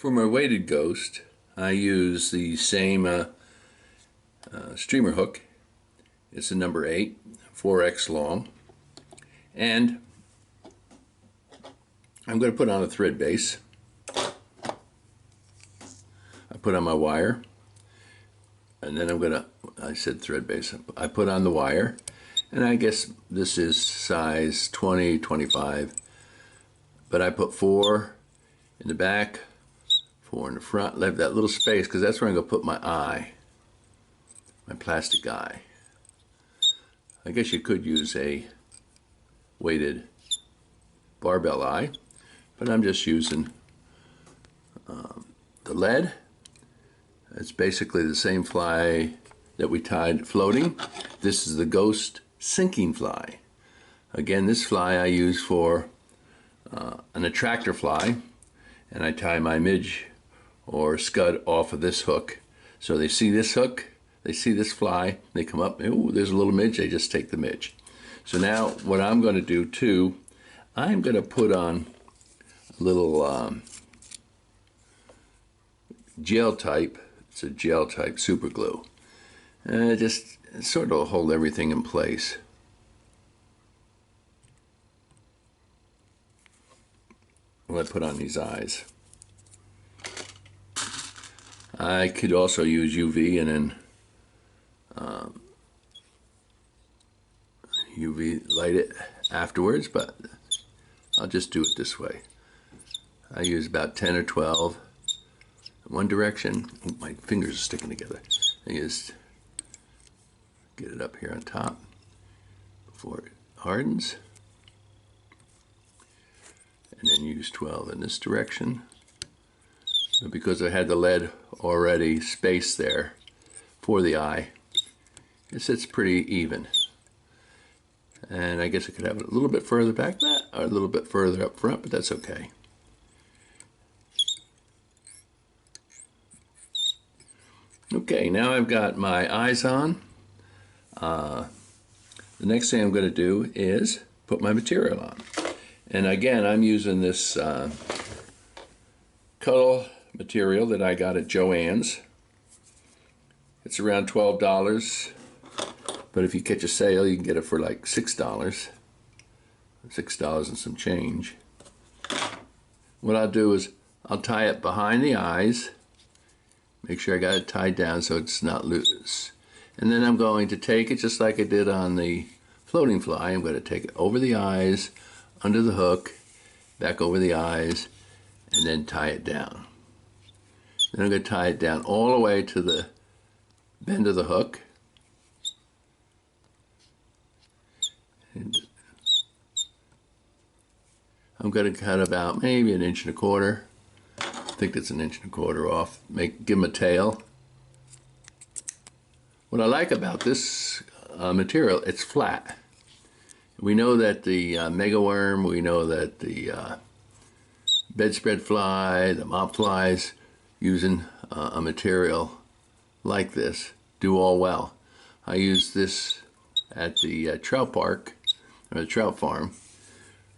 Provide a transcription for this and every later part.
For my weighted ghost, I use the same streamer hook. It's a number 8, 4x long, and I'm going to put on a thread base. I put on my wire, and then I said thread base, I put on the wire, and I guess this is size 20, 25, but I put 4 in the back, 4 in the front, left that little space because that's where I'm going to put my eye, my plastic eye. I guess you could use a weighted barbell eye, but I'm just using the lead. It's basically the same fly that we tied floating. This is the ghost sinking fly. Again, this fly I use for an attractor fly, and I tie my midge or scud off of this hook. So they see this hook, they see this fly, they come up, oh, there's a little midge, they just take the midge. So now what I'm going to do too, I'm going to put on a little gel type, it's a gel type super glue. Just sort of hold everything in place. When I put on these eyes. I could also use UV and then UV light it afterwards, but I'll just do it this way. I use about 10 or 12 in one direction. Ooh, my fingers are sticking together. I just get it up here on top before it hardens, and then use 12 in this direction. But because I had the lead already spaced there for the eye, it sits pretty even. And I guess I could have it a little bit further back or a little bit further up front, but that's okay. Okay, now I've got my eyes on. The next thing I'm going to do is put my material on. And again, I'm using this cuddle material that I got at Joann's. It's around $12, but if you catch a sale, you can get it for like $6. $6 and some change. What I'll do is I'll tie it behind the eyes, make sure I got it tied down so it's not loose. And then I'm going to take it just like I did on the floating fly. I'm going to take it over the eyes, under the hook, back over the eyes, and then tie it down. Then I'm going to tie it down all the way to the bend of the hook. And I'm going to cut about maybe 1.25 inches. I think that's 1.25 inches off. Give them a tail. What I like about this material, it's flat. We know that the megaworm, we know that the bedspread fly, the mop flies, using a material like this, do all well. I used this at the trout park, or the trout farm,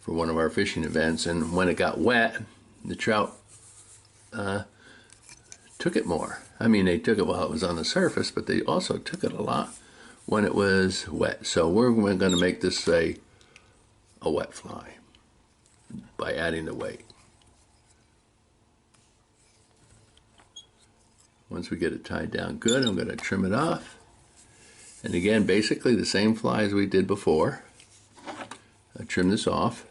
for one of our fishing events, and when it got wet, the trout took it more. I mean, they took it while it was on the surface, but they also took it a lot when it was wet. So we're going to make this a wet fly by adding the weight. Once we get it tied down good, I'm going to trim it off. And again, basically the same fly as we did before. I trim this off.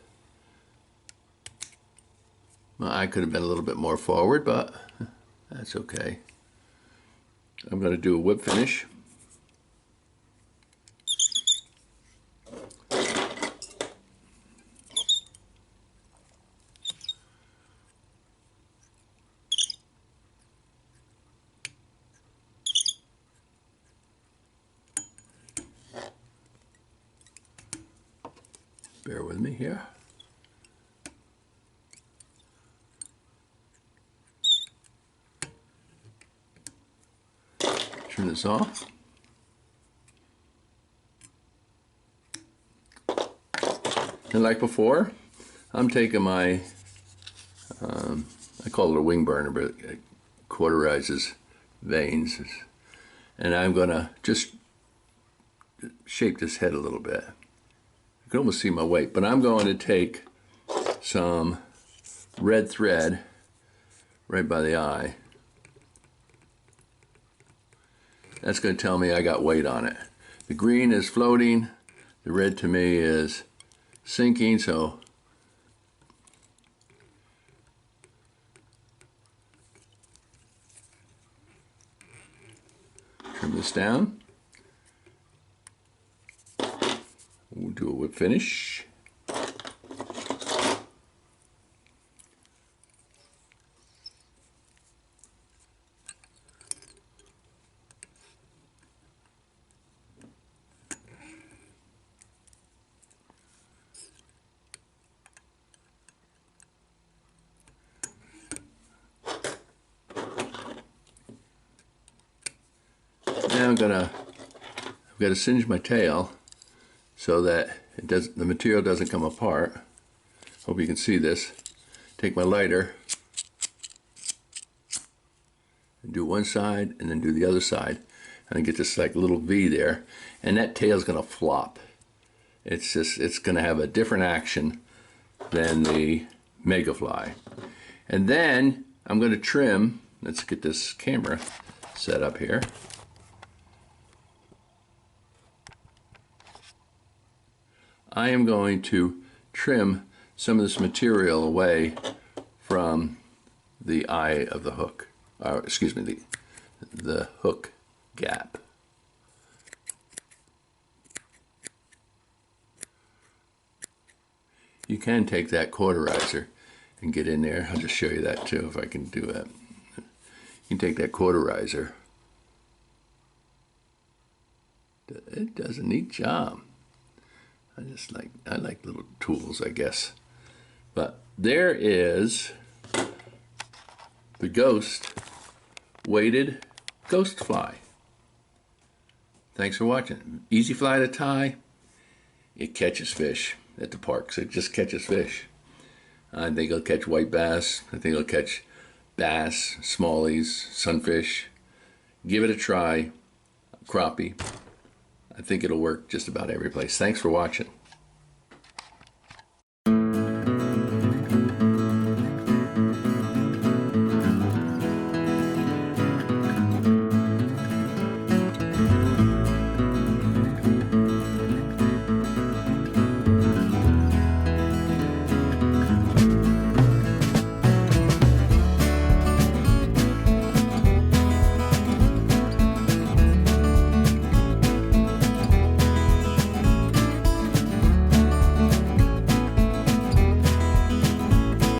Well, I could have been a little bit more forward, but that's okay. I'm going to do a whip finish. Bear with me here. Turn this off. And like before, I'm taking my I call it a wing burner, but it cauterizes veins. And I'm gonna just shape this head a little bit. You can almost see my weight, but I'm going to take some red thread right by the eye. That's going to tell me I got weight on it. The green is floating, the red to me is sinking, so trim this down. We'll do a whip finish. Now I've got to singe my tail so that the material doesn't come apart. Hope you can see this. Take my lighter and do one side and then do the other side, and I get this like little V there, and that tail's going to flop. It's going to have a different action than the Megafly. And then I'm going to trim. Let's get this camera set up here. I am going to trim some of this material away from the eye of the hook, or excuse me, the hook gap. You can take that cauterizer and get in there. I'll just show you that too if I can do that. You can take that cauterizer. It does a neat job. I like little tools, I guess. But there is the Ghost weighted ghost fly. Thanks for watching. Easy fly to tie. It catches fish at the parks. It just catches fish. I think it'll catch white bass. I think it'll catch bass, smallies, sunfish. Give it a try. Crappie. I think it'll work just about every place. Thanks for watching.